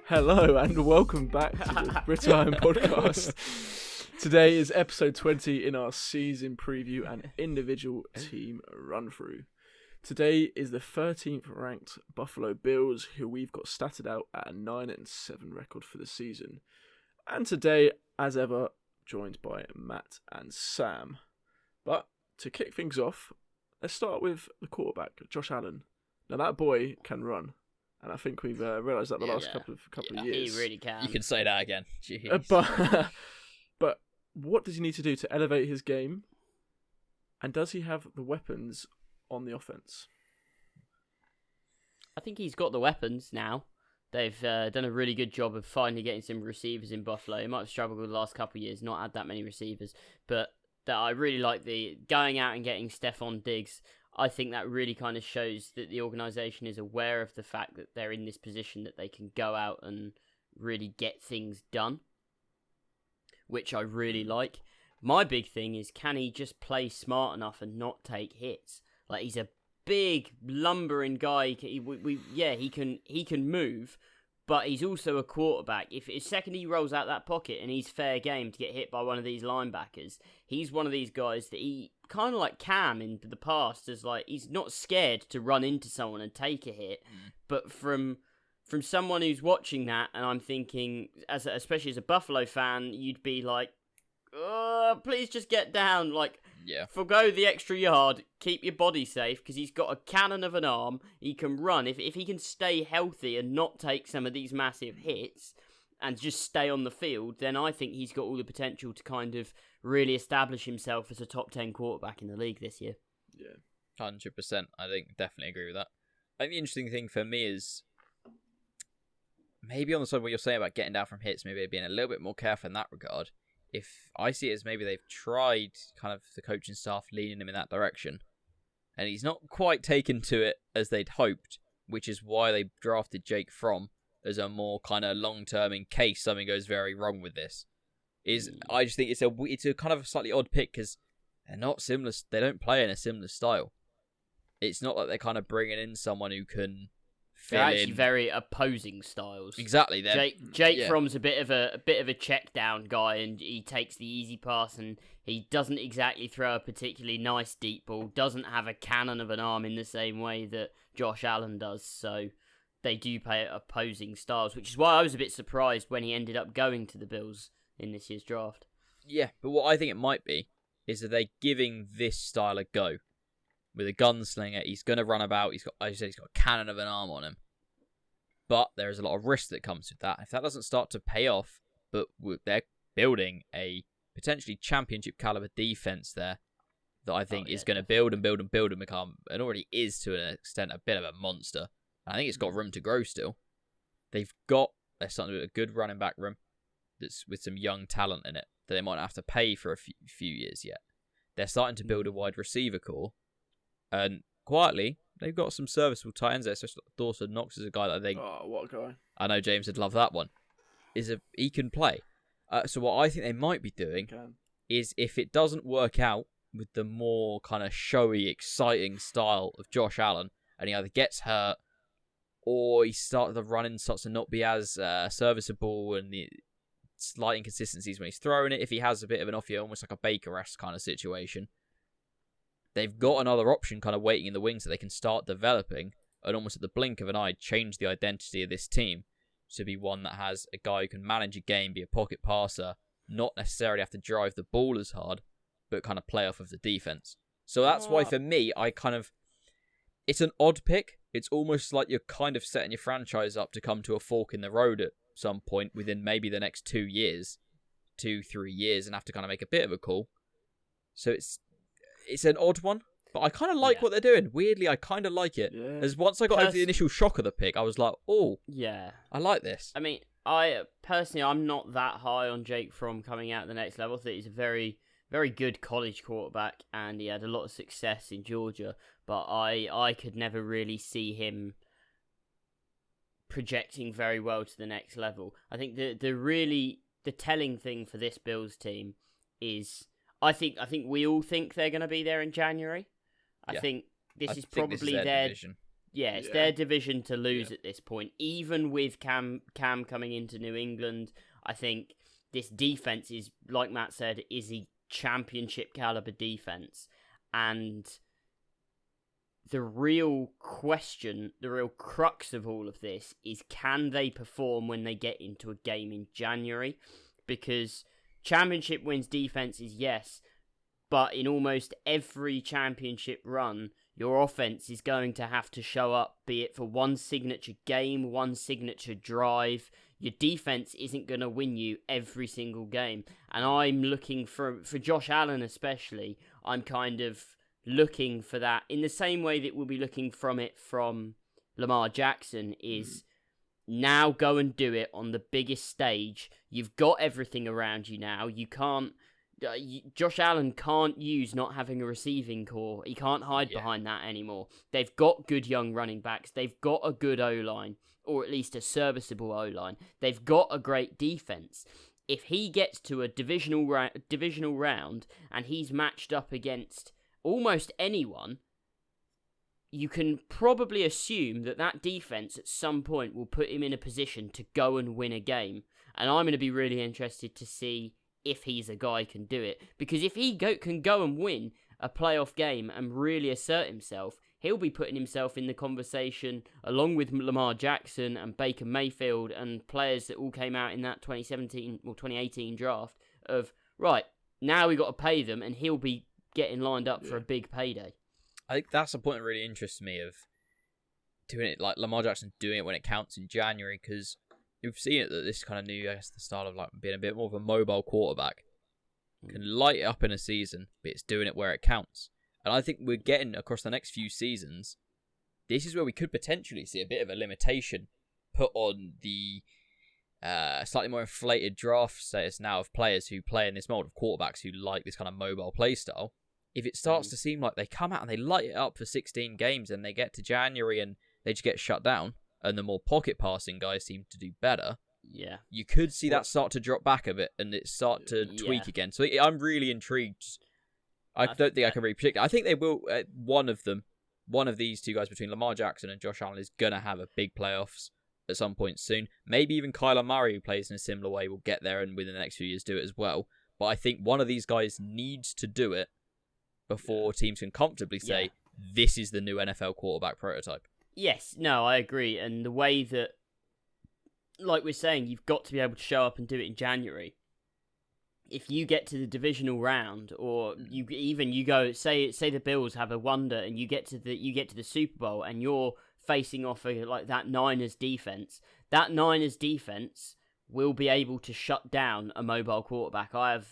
Hello and welcome back to the Brit Iron podcast. Today is episode 20 in our season preview and individual team run through. Today is the 13th ranked Buffalo Bills, who we've got statted out at a 9-7 record for the season. And today, as ever, joined by Matt and Sam. But to kick things off, let's start with the quarterback, Josh Allen. Now that boy can run. And I think we've realised that the last couple of years. He really can. You can say that again. But what does he need to do to elevate his game? And does he have the weapons on the offense? I think he's got the weapons now. They've done a really good job of finally getting some receivers in Buffalo. He might have struggled with the last couple of years, not had that many receivers. But I really like the going out and getting Stephon Diggs. I think that really kind of shows that the organisation is aware of the fact that they're in this position that they can go out and really get things done, which I really like. My big thing is, can he just play smart enough and not take hits? Like, he's a big, lumbering guy. He can move, but he's also a quarterback. If second he rolls out that pocket and he's fair game to get hit by one of these linebackers, he's one of these guys that he kind of like Cam in the past, is like he's not scared to run into someone and take a hit. But from someone who's watching that, and I'm thinking, especially as a Buffalo fan, you'd be like, please just get down. Like, forgo the extra yard, keep your body safe, because he's got a cannon of an arm. He can run. If he can stay healthy and not take some of these massive hits and just stay on the field, then I think he's got all the potential to kind of really establish himself as a top 10 quarterback in the league this year. Yeah. 100%. I think definitely agree with that. I think the interesting thing for me is maybe on the side of what you're saying about getting down from hits, maybe being a little bit more careful in that regard. If I see it as maybe they've tried kind of the coaching staff leaning him in that direction, and he's not quite taken to it as they'd hoped, which is why they drafted Jake Fromm as a more kind of long-term in case something goes very wrong with this. I just think it's a kind of a slightly odd pick because they're not similar. They don't play in a similar style. It's not like they're kind of bringing in someone who can fill in. They're actually very opposing styles. Exactly. Jake Fromm's a bit of a check down guy, and he takes the easy pass, and he doesn't exactly throw a particularly nice deep ball. Doesn't have a cannon of an arm in the same way that Josh Allen does. So they do play opposing styles, which is why I was a bit surprised when he ended up going to the Bills in this year's draft. Yeah, but what I think it might be is that they're giving this style a go. With a gunslinger, he's going to run about. He's got a cannon of an arm on him. But there is a lot of risk that comes with that. If that doesn't start to pay off, but they're building a potentially championship caliber defense there that I think is going to build and become, and already is to an extent, a bit of a monster. I think it's got room to grow still. They're starting to do a good running back room that's with some young talent in it that they might not have to pay for a few years yet. They're starting to build a wide receiver core, and quietly they've got some serviceable tight ends there. Especially Dawson Knox is a guy that I think. Oh, what a guy! I know James would love that one. He can play. So what I think they might be doing is, if it doesn't work out with the more kind of showy, exciting style of Josh Allen, and he either gets hurt or the running starts to not be as serviceable, and the slight inconsistencies when he's throwing it. If he has a bit of an off year, almost like a Baker-esque kind of situation, they've got another option kind of waiting in the wings that they can start developing, and almost at the blink of an eye change the identity of this team to be one that has a guy who can manage a game, be a pocket passer, not necessarily have to drive the ball as hard, but kind of play off of the defense. So that's why for me, it's an odd pick. It's almost like you're kind of setting your franchise up to come to a fork in the road at some point within maybe the next 2 years, 2-3 years, and have to kind of make a bit of a call. So it's an odd one, but I kind of like what they're doing. Weirdly, I kind of like it. Yeah. As once I got over the initial shock of the pick, I was like, oh, yeah, I like this. I mean, I'm not that high on Jake Fromm coming out at the next level. I think he's a very, very good college quarterback, and he had a lot of success in Georgia, but I could never really see him projecting very well to the next level. I think the telling thing for this Bills team is I think we all think they're going to be there in January. I think this is probably their division. it's their division to lose at this point. Even with Cam coming into New England, I think this defense is, like Matt said, is a championship caliber defense. And the real question, the real crux of all of this is, can they perform when they get into a game in January? Because championship wins defense is yes, but in almost every championship run, your offense is going to have to show up, be it for one signature game, one signature drive. Your defense isn't going to win you every single game. And I'm looking for Josh Allen especially, I'm kind of looking for that in the same way that we'll be looking from Lamar Jackson is now go and do it on the biggest stage. You've got everything around you now. You can't... Josh Allen can't use not having a receiving core. He can't hide behind that anymore. They've got good young running backs. They've got a good O-line, or at least a serviceable O-line. They've got a great defense. If he gets to a divisional round and he's matched up against almost anyone, you can probably assume that defense at some point will put him in a position to go and win a game. And I'm going to be really interested to see if he's a guy who can do it. Because if he can go and win a playoff game and really assert himself, he'll be putting himself in the conversation along with Lamar Jackson and Baker Mayfield and players that all came out in that 2017 or 2018 draft of, right, now we got to pay them, and he'll be getting lined up for a big payday. I think that's the point that really interests me of doing it, like Lamar Jackson doing it when it counts in January, because we've seen it that this kind of new, I guess, the style of like being a bit more of a mobile quarterback can light it up in a season, but it's doing it where it counts. And I think we're getting across the next few seasons, this is where we could potentially see a bit of a limitation put on the slightly more inflated draft status now of players who play in this mold of quarterbacks who like this kind of mobile play style. If it starts to seem like they come out and they light it up for 16 games and they get to January and they just get shut down, and the more pocket passing guys seem to do better, you could see that start to drop back a bit and it start to tweak again. So I'm really intrigued. I don't think I can really predict it. I think they will, one of these two guys between Lamar Jackson and Josh Allen is going to have a big playoffs at some point soon. Maybe even Kyler Murray, who plays in a similar way, will get there and within the next few years do it as well. But I think one of these guys needs to do it before teams can comfortably say, this is the new NFL quarterback prototype. Yes, no, I agree. And the way that, like we're saying, you've got to be able to show up and do it in January. If you get to the divisional round, or you go, say the Bills have a wonder and you get to the Super Bowl and you're facing off like that Niners defense, will be able to shut down a mobile quarterback. I have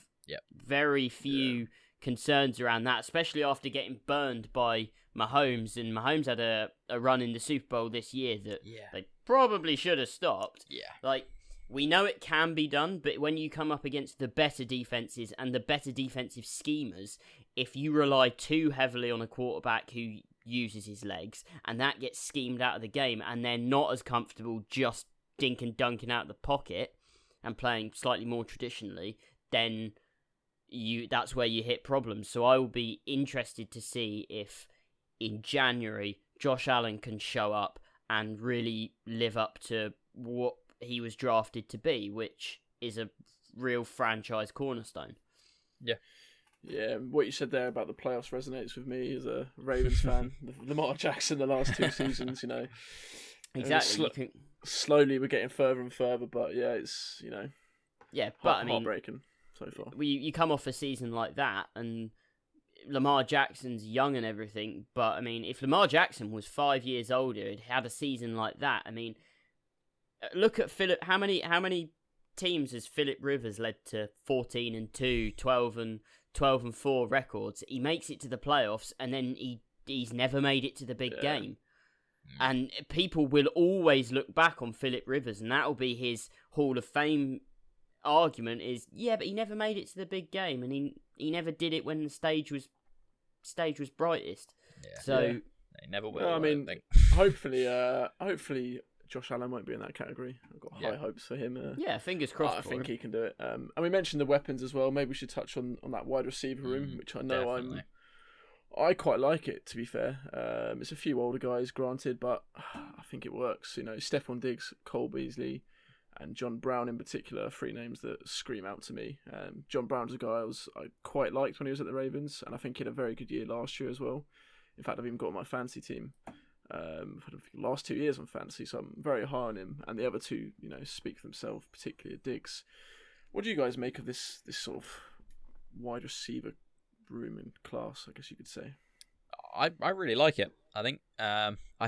very few concerns around that, especially after getting burned by Mahomes, and Mahomes had a run in the Super Bowl this year that they probably should have stopped. Like, we know it can be done, but when you come up against the better defenses and the better defensive schemers, if you rely too heavily on a quarterback who uses his legs and that gets schemed out of the game and they're not as comfortable just dink and dunking out the pocket and playing slightly more traditionally, then that's where you hit problems. So I will be interested to see if in January Josh Allen can show up and really live up to what he was drafted to be, which is a real franchise cornerstone. Yeah, what you said there about the playoffs resonates with me as a Ravens fan. Lamar Jackson the last 2 seasons, Exactly. Slowly we're getting further and further, but it's, heartbreaking so far. You come off a season like that, and Lamar Jackson's young and everything, but I mean, if Lamar Jackson was 5 years older, he'd had a season like that. I mean, look at Philip. How many teams has Philip Rivers led to 14-2, 12-4 records? He makes it to the playoffs, and then he's never made it to the big game. And people will always look back on Philip Rivers, and that'll be his Hall of Fame argument. Is but he never made it to the big game, and he never did it when the stage was brightest. They never will. Well, I mean, hopefully Josh Allen won't be in that category. I've got high hopes for him. Fingers crossed. I think he can do it. And we mentioned the weapons as well. Maybe we should touch on that wide receiver room, which I know I quite like it, to be fair. It's a few older guys, granted, but I think it works. You know, Stephon Diggs, Cole Beasley, and John Brown in particular, 3 names that scream out to me. John Brown's a guy I quite liked when he was at the Ravens, and I think he had a very good year last year as well. In fact, I've even got on my fantasy team. I've had the last 2 years on fantasy, so I'm very high on him. And the other 2, you know, speak for themselves, particularly Diggs. What do you guys make of this sort of wide receiver room and class, I guess you could say? I really like it. I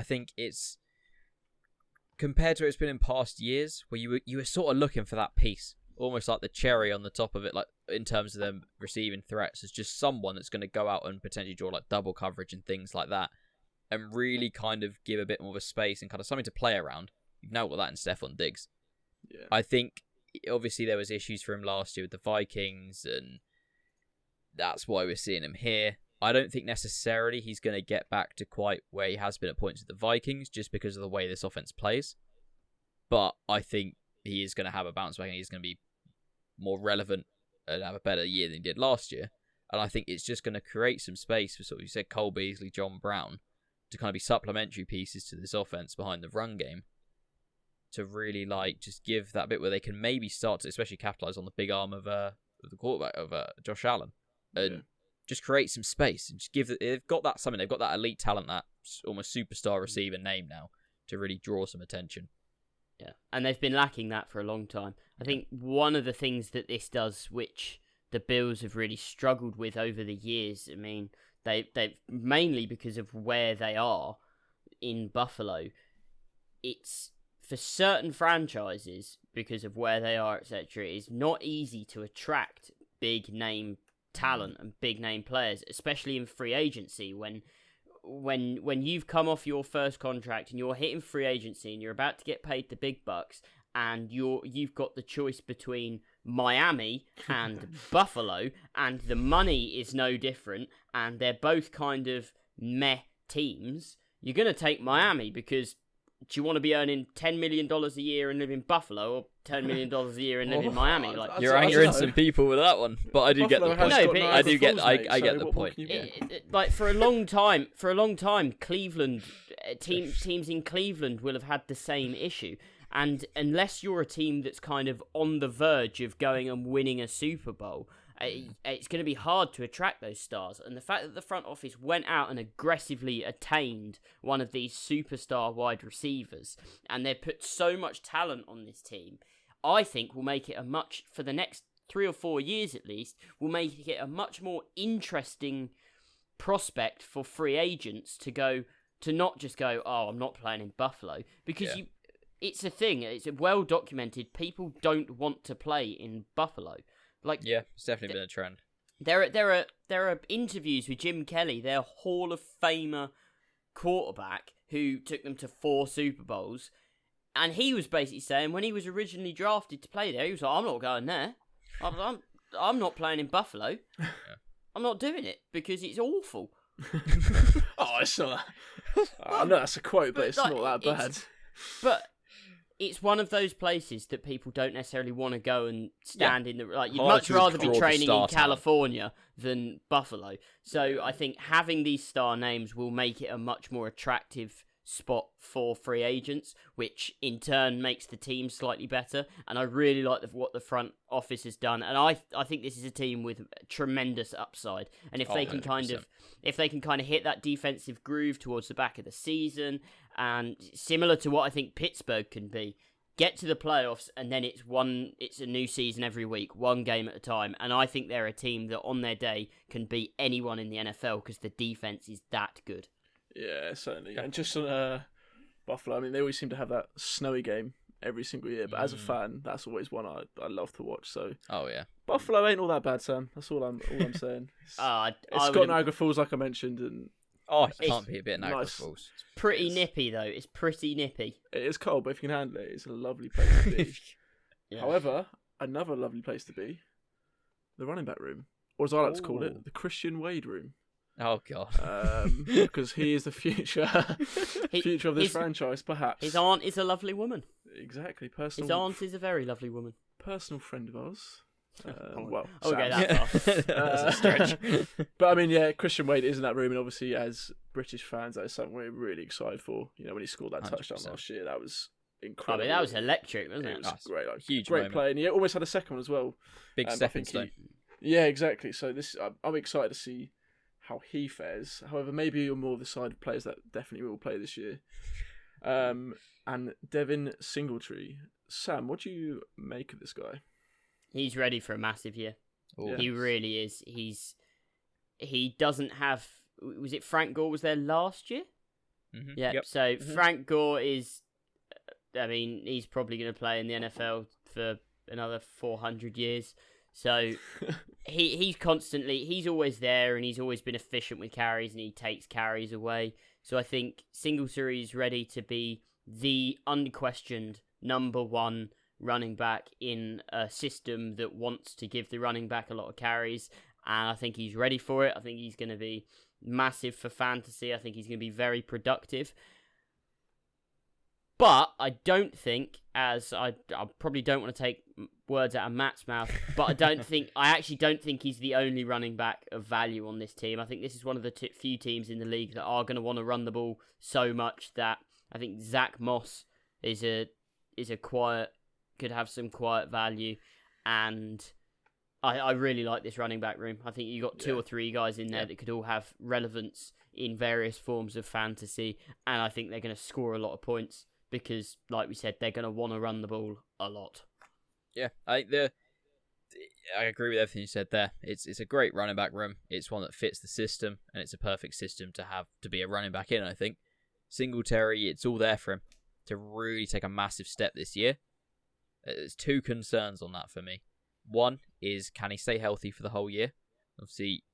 think it's compared to what it's been in past years, where you were sort of looking for that piece, almost like the cherry on the top of it, like in terms of them receiving threats, as just someone that's going to go out and potentially draw like double coverage and things like that, and really kind of give a bit more of a space and kind of something to play around. You've now got that in Stephon Diggs. Yeah. I think obviously there was issues for him last year with the Vikings, and that's why we're seeing him here. I don't think necessarily he's going to get back to quite where he has been at points with the Vikings, just because of the way this offense plays. But I think he is going to have a bounce back, and he's going to be more relevant and have a better year than he did last year. And I think it's just going to create some space for, sort of, you said, Cole Beasley, John Brown, to kind of be supplementary pieces to this offense behind the run game, to really like just give that bit where they can maybe start to especially capitalize on the big arm of the quarterback of Josh Allen, and just create some space and just they've got that something. They've got that elite talent, that almost superstar receiver name now, to really draw some attention. Yeah, and they've been lacking that for a long time. I think one of the things that this does, which the Bills have really struggled with over the years, I mean, they've mainly because of where they are in Buffalo, it's for certain franchises, because of where they are, etc., it's not easy to attract big name talent and big name players, especially in free agency, when you've come off your first contract and you're hitting free agency and you're about to get paid the big bucks, and you've got the choice between Miami and Buffalo, and the money is no different, and they're both kind of meh teams, you're going to take Miami, because do you want to be earning $10 million a year and live in Buffalo, or $10 million a year and live in Miami? Like, you're angering some people with that one, but I do Buffalo get the point. has got No, but I do get. Falls, I mate, get so the what more point. can you do? like for a long time, Cleveland teams in Cleveland will have had the same issue. And unless you're a team that's kind of on the verge of going and winning a Super Bowl, it's going to be hard to attract those stars. And the fact that the front office went out and aggressively attained one of these superstar wide receivers, and they put so much talent on this team, I think will make it for the next 3 or 4 years at least, will make it a much more interesting prospect for free agents to not just go, oh, I'm not playing in Buffalo, because it's a thing. It's well documented. People don't want to play in Buffalo. Like, yeah, it's definitely been a trend. There are interviews with Jim Kelly, their Hall of Famer quarterback, who took them to 4 Super Bowls, and he was basically saying when he was originally drafted to play there, he was like, I'm not going there. I'm not playing in Buffalo. Yeah. I'm not doing it because it's awful. Oh, it's not that. I know that's a quote, but it's not that bad. But it's one of those places that people don't necessarily want to go and stand in the... Like, you'd much rather be training in California than Buffalo. So I think having these star names will make it a much more attractive spot for free agents, which in turn makes the team slightly better. And I really like what the front office has done. And I think this is a team with tremendous upside. And if they can 100%. if they can kind of hit that defensive groove towards the back of the season, and similar to what I think Pittsburgh can be, get to the playoffs, and then it's a new season every week, one game at a time. And I think they're a team that on their day can beat anyone in the NFL because the defense is that good. Yeah, certainly. And just on Buffalo, I mean, they always seem to have that snowy game every single year. But as a fan, that's always one I love to watch. So, Buffalo ain't all that bad, Sam. That's all I'm saying. It's got Niagara Falls, like I mentioned, and it can't be a bit Niagara Falls. It's pretty nippy though. It's pretty nippy. It is cold, but if you can handle it, it's a lovely place to be. Yeah. However, another lovely place to be, the running back room, or as I like to call it, the Christian Wade room. Oh God! Because he is the future of this franchise, perhaps. His aunt is a lovely woman. Exactly, His aunt is a very lovely woman. Personal friend of ours. Well, I'll go Sam's. that far. That's a stretch. But I mean, yeah, Christian Wade is in that room, and obviously, as British fans, that is something we're really excited for. You know, when he scored that touchdown 100%. last year, that was I incredible. mean, that was electric, wasn't It it? was That's great, like, huge great moment. play, and he almost had a second one as well. Big I stepping think stone. Yeah, exactly. So I'm excited to see how he fares. However, maybe you're more the side of players that definitely will play this year. And Devin Singletary. Sam, what do you make of this guy? He's ready for a massive year. Ooh. He really is. He doesn't have. Was it Frank Gore was there last year? Mm-hmm. Yeah. Yep. So Frank Gore is. I mean, he's probably going to play in the NFL for another 400 years. So he's always there, and he's always been efficient with carries, and he takes carries away. So I think Singletary is ready to be the unquestioned number one running back in a system that wants to give the running back a lot of carries, and I think he's ready for it. I think he's going to be massive for fantasy. I think he's going to be very productive. But I don't think, as I probably don't want to take words out of Matt's mouth, but I actually don't think he's the only running back of value on this team. I think this is one of the few teams in the league that are going to want to run the ball so much that I think Zach Moss is a quiet, could have some quiet value, and I really like this running back room. I think you got two or three guys in there that could all have relevance in various forms of fantasy, and I think they're going to score a lot of points. Because, like we said, they're going to want to run the ball a lot. Yeah, I agree with everything you said there. It's a great running back room. It's one that fits the system, and it's a perfect system to have to be a running back in, I think. Singletary, it's all there for him to really take a massive step this year. There's two concerns on that for me. One is, can he stay healthy for the whole year? Obviously,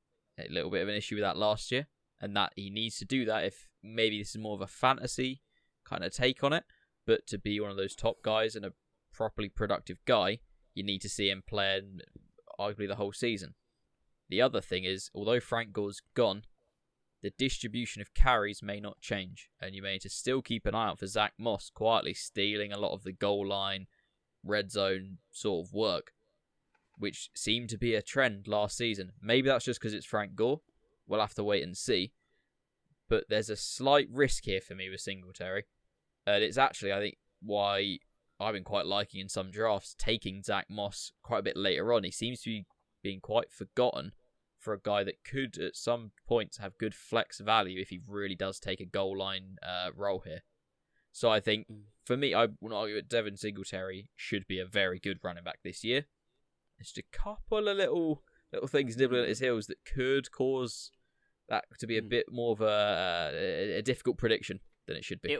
a little bit of an issue with that last year, and that he needs to do that if maybe this is more of a fantasy kind of take on it, but to be one of those top guys and a properly productive guy, you need to see him playing arguably the whole season. The other thing is, although Frank Gore's gone, the distribution of carries may not change, and you may need to still keep an eye out for Zach Moss quietly stealing a lot of the goal line, red zone sort of work, which seemed to be a trend last season. Maybe that's just because it's Frank Gore. We'll have to wait and see. But there's a slight risk here for me with Singletary. And it's actually, I think, why I've been quite liking in some drafts taking Zach Moss quite a bit later on. He seems to be being quite forgotten for a guy that could, at some points, have good flex value if he really does take a goal line role here. So I think, for me, I will not argue that Devin Singletary should be a very good running back this year. There's just a couple of little things nibbling at his heels that could cause that to be a bit more of a difficult prediction than it should be.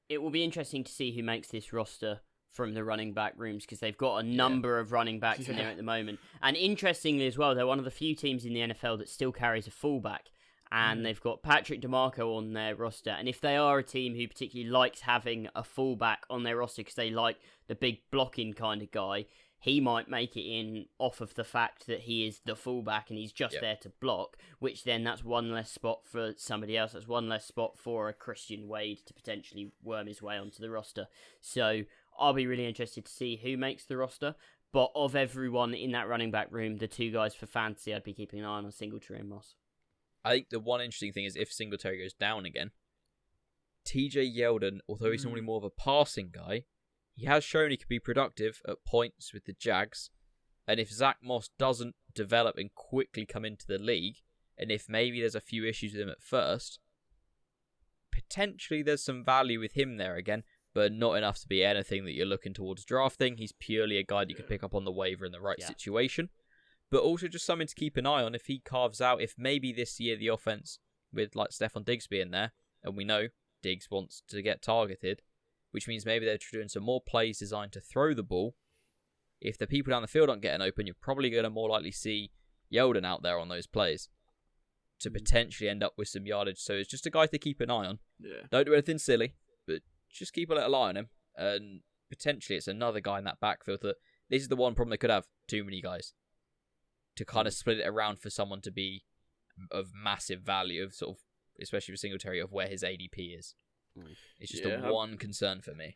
It will be interesting to see who makes this roster from the running back rooms, because they've got a number of running backs in there at the moment. And interestingly as well, they're one of the few teams in the NFL that still carries a fullback. And they've got Patrick DeMarco on their roster. And if they are a team who particularly likes having a fullback on their roster because they like the big blocking kind of guy, he might make it in off of the fact that he is the fullback and he's just there to block, which then that's one less spot for somebody else. That's one less spot for a Christian Wade to potentially worm his way onto the roster. So I'll be really interested to see who makes the roster. But of everyone in that running back room, the two guys for fantasy, I'd be keeping an eye on Singletary and Moss. I think the one interesting thing is if Singletary goes down again, TJ Yeldon, although he's normally more of a passing guy, he has shown he can be productive at points with the Jags. And if Zach Moss doesn't develop and quickly come into the league, and if maybe there's a few issues with him at first, potentially there's some value with him there again, but not enough to be anything that you're looking towards drafting. He's purely a guy that you can pick up on the waiver in the right situation. But also just something to keep an eye on if he carves out, if maybe this year the offense with like Stephon Diggs being there, and we know Diggs wants to get targeted, which means maybe they're doing some more plays designed to throw the ball. If the people down the field aren't getting open, you're probably going to more likely see Yeldon out there on those plays to potentially end up with some yardage. So it's just a guy to keep an eye on. Yeah. Don't do anything silly, but just keep a little eye on him. And potentially it's another guy in that backfield that this is the one problem they could have, too many guys. To kind of split it around for someone to be of massive value, of sort of, especially for Singletary, of where his ADP is. It's just one concern for me.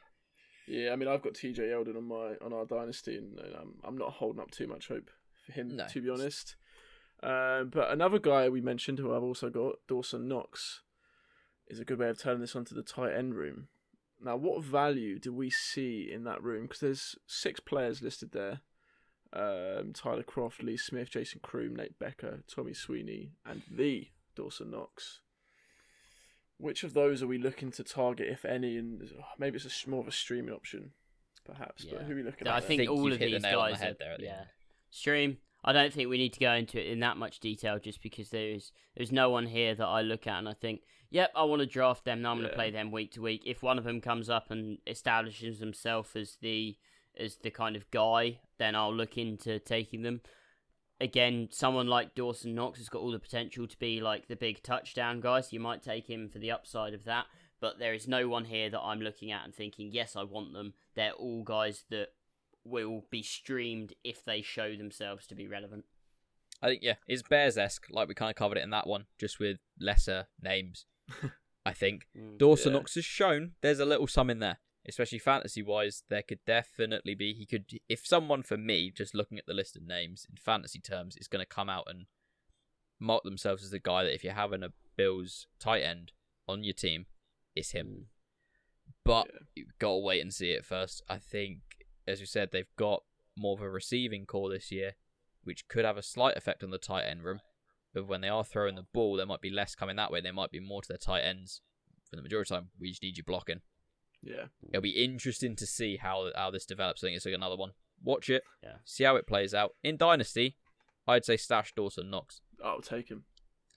Yeah, I mean, I've got TJ Yeldon on our dynasty, and I'm not holding up too much hope for him, No. to be honest. But another guy we mentioned who I've also got, Dawson Knox, is a good way of turning this onto the tight end room. Now, what value do we see in that room? Because there's 6 players listed there. Tyler Croft, Lee Smith, Jason Kroom, Nate Becker, Tommy Sweeney, and the Dawson Knox. Which of those are we looking to target, if any? And maybe it's more of a streaming option, perhaps. Yeah. But who are we looking at? I think all of these guys are there stream. I don't think we need to go into it in that much detail, just because there's no one here that I look at and I think, yep, I want to draft them. Now I'm going to play them week to week. If one of them comes up and establishes himself as the kind of guy, then I'll look into taking them. Again, someone like Dawson Knox has got all the potential to be like the big touchdown guy, so you might take him for the upside of that. But there is no one here that I'm looking at and thinking, yes, I want them. They're all guys that will be streamed if they show themselves to be relevant. I think, it's Bears-esque, like we kind of covered it in that one, just with lesser names, I think. Dawson Knox has shown there's a little some in there, especially fantasy-wise. There could definitely be, if someone, for me, just looking at the list of names in fantasy terms, is going to come out and mark themselves as the guy that if you're having a Bills tight end on your team, it's him. But you've got to wait and see it first. I think, as you said, they've got more of a receiving core this year, which could have a slight effect on the tight end room. But when they are throwing the ball, there might be less coming that way. There might be more to their tight ends. For the majority of the time, we just need you blocking. Yeah. It'll be interesting to see how this develops. I think it's like another one. Watch it. Yeah. See how it plays out. In Dynasty, I'd say stash Dawson Knox. I'll take him.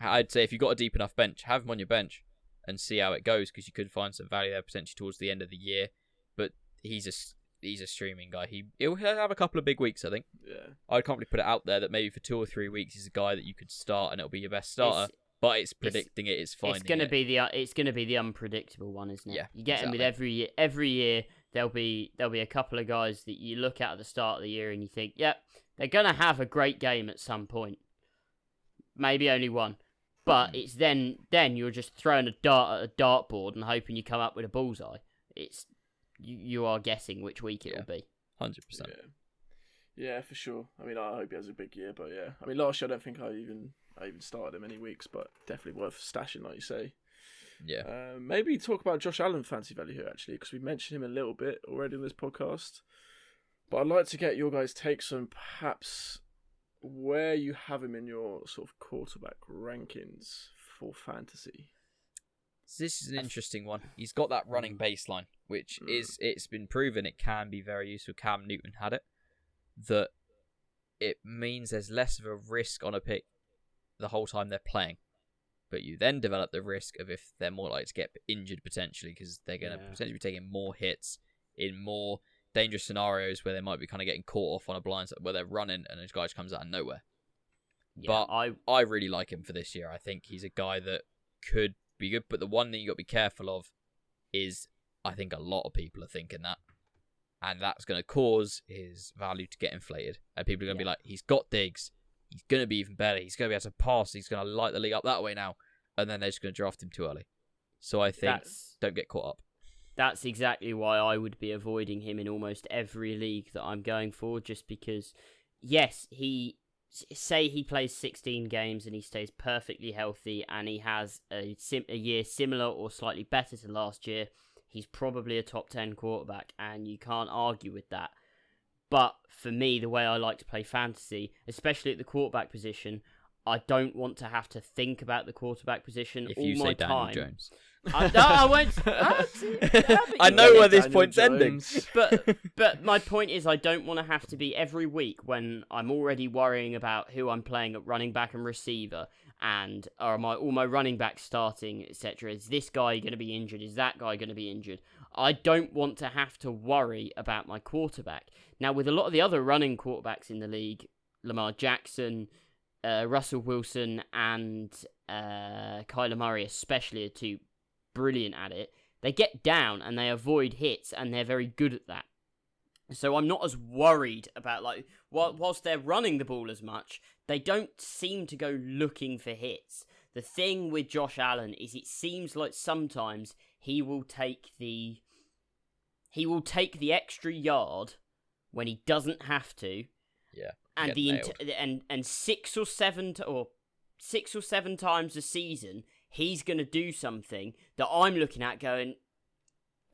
I'd say if you've got a deep enough bench, have him on your bench and see how it goes, because you could find some value there potentially towards the end of the year. But he's a streaming guy. He'll have a couple of big weeks, I think. Yeah. I'd confidently put it out there that maybe for 2 or 3 weeks he's a guy that you could start and it'll be your best starter. But it's predicting it's finding it's gonna be the unpredictable one, isn't it? Yeah, you get him with every year. Every year there'll be a couple of guys that you look at the start of the year and you think, yep, they're gonna have a great game at some point. Maybe only one, but it's then you're just throwing a dart at a dartboard and hoping you come up with a bullseye. It's you are guessing which week it will be. 100%. Yeah, for sure. I mean, I hope he has a big year, but yeah. I mean, last year I don't think I even started him any weeks, but definitely worth stashing, like you say. Yeah. Maybe talk about Josh Allen fancy value here, actually, because we mentioned him a little bit already in this podcast. But I'd like to get your guys' takes on perhaps where you have him in your sort of quarterback rankings for fantasy. So this is an interesting one. He's got that running baseline, which it's been proven it can be very useful. Cam Newton had it. That it means there's less of a risk on a pick the whole time they're playing. But you then develop the risk of if they're more likely to get injured potentially, because they're going to potentially be taking more hits in more dangerous scenarios where they might be kind of getting caught off on a blind side where they're running and this guy just comes out of nowhere. Yeah, but I really like him for this year. I think he's a guy that could be good, but the one thing you got to be careful of is I think a lot of people are thinking that. And that's going to cause his value to get inflated. And people are going to be like, he's got Diggs. He's going to be even better. He's going to be able to pass. He's going to light the league up that way now. And then they're just going to draft him too early. So I think don't get caught up. That's exactly why I would be avoiding him in almost every league that I'm going for. Just because, yes, he plays 16 games and he stays perfectly healthy and he has a year similar or slightly better to last year. He's probably a top 10 quarterback, and you can't argue with that. But for me, the way I like to play fantasy, especially at the quarterback position, I don't want to have to think about the quarterback position if all you my say time. Daniel Jones. I won't. I know where this point's ending. But my point is, I don't want to have to be every week when I'm already worrying about who I'm playing at running back and receiver, and are all my running backs starting, etc. Is this guy going to be injured? Is that guy going to be injured? I don't want to have to worry about my quarterback. Now, with a lot of the other running quarterbacks in the league, Lamar Jackson, Russell Wilson, and Kyler Murray especially are two brilliant at it. They get down and they avoid hits, and they're very good at that. So I'm not as worried about, like, whilst they're running the ball as much, they don't seem to go looking for hits. The thing with Josh Allen is it seems like sometimes he will take the extra yard when he doesn't have to, Yeah. And and 6 or 7 times a season, he's going to do something that I'm looking at going,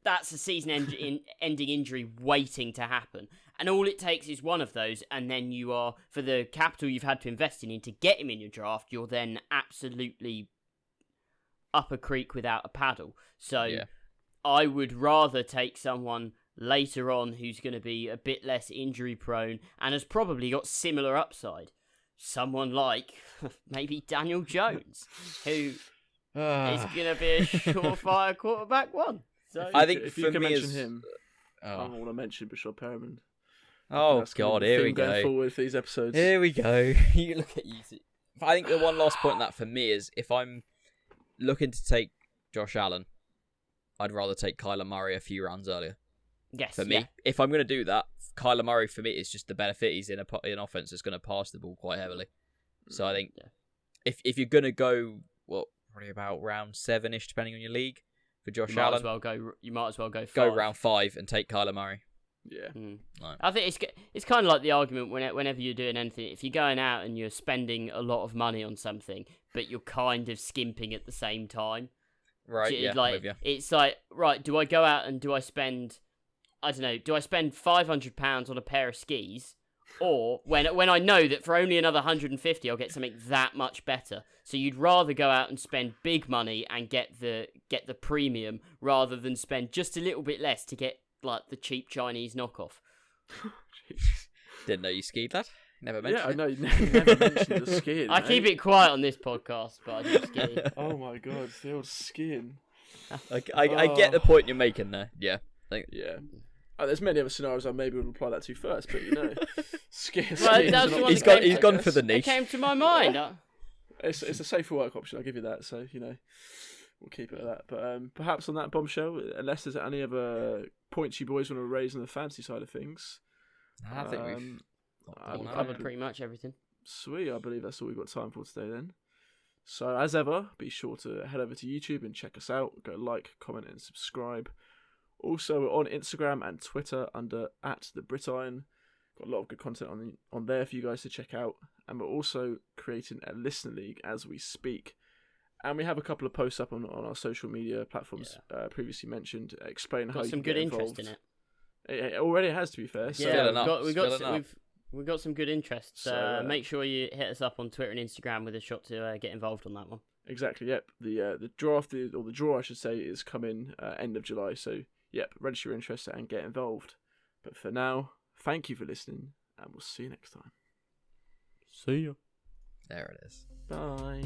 that's a season-ending injury waiting to happen. And all it takes is one of those, and then you are, for the capital you've had to invest in to get him in your draft, you're then absolutely up a creek without a paddle. So I would rather take someone later on who's going to be a bit less injury-prone and has probably got similar upside. Someone like maybe Daniel Jones, who is going to be a surefire quarterback one. So I think if for you can me mention him, I don't want to mention Bashar Perriman. Oh God, here we go. Going forward for these episodes. Here we go. You look at you. I think the one last point on that for me is if I'm looking to take Josh Allen, I'd rather take Kyler Murray a few rounds earlier. Yes, for me, if I'm going to do that, Kyler Murray for me is just the benefit. He's in an offense that's going to pass the ball quite heavily. So I think if you're going to go, probably about round 7-ish, depending on your league, for Josh Allen, you might as well go 5. Go round 5 and take Kyler Murray. Yeah, Right. I think it's kind of like the argument whenever you're doing anything. If you're going out and you're spending a lot of money on something, but you're kind of skimping at the same time, right? It's like, right, do I go out and do I spend? I don't know. Do I spend £500 on a pair of skis, or when I know that for only another 150 I'll get something that much better? So you'd rather go out and spend big money and get the premium rather than spend just a little bit less to get like the cheap Chinese knockoff. Didn't know you skied, lad. Never mentioned. Yeah, I know. You never mentioned the skiing. I keep it quiet on this podcast, but I do ski. Oh my God, the old skiing. I get the point you're making there. Yeah. Yeah. There's many other scenarios I maybe would apply that to first, but skiing. He's gone for the niche. It came to my mind. It's a safer work option. I'll give you that. So we'll keep it at that. But perhaps on that bombshell, unless there's any other points you boys want to raise on the fantasy side of things. I think we've covered pretty much everything. Sweet. I believe that's all we've got time for today then. So as ever, be sure to head over to YouTube and check us out. Go like, comment, and subscribe. Also, we're on Instagram and Twitter under @TheBritIron. Got a lot of good content on there for you guys to check out. And we're also creating a listener league as we speak. And we have a couple of posts up on our social media platforms previously mentioned, explaining how you can get involved. Got some good interest in It it. already has, to be fair. Yeah, we've got some good interest. So make sure you hit us up on Twitter and Instagram with a shot to get involved on that one. Exactly. Yep. The draw I should say is coming end of July. So yep, register your interest and get involved. But for now, thank you for listening, and we'll see you next time. See ya. There it is. Bye.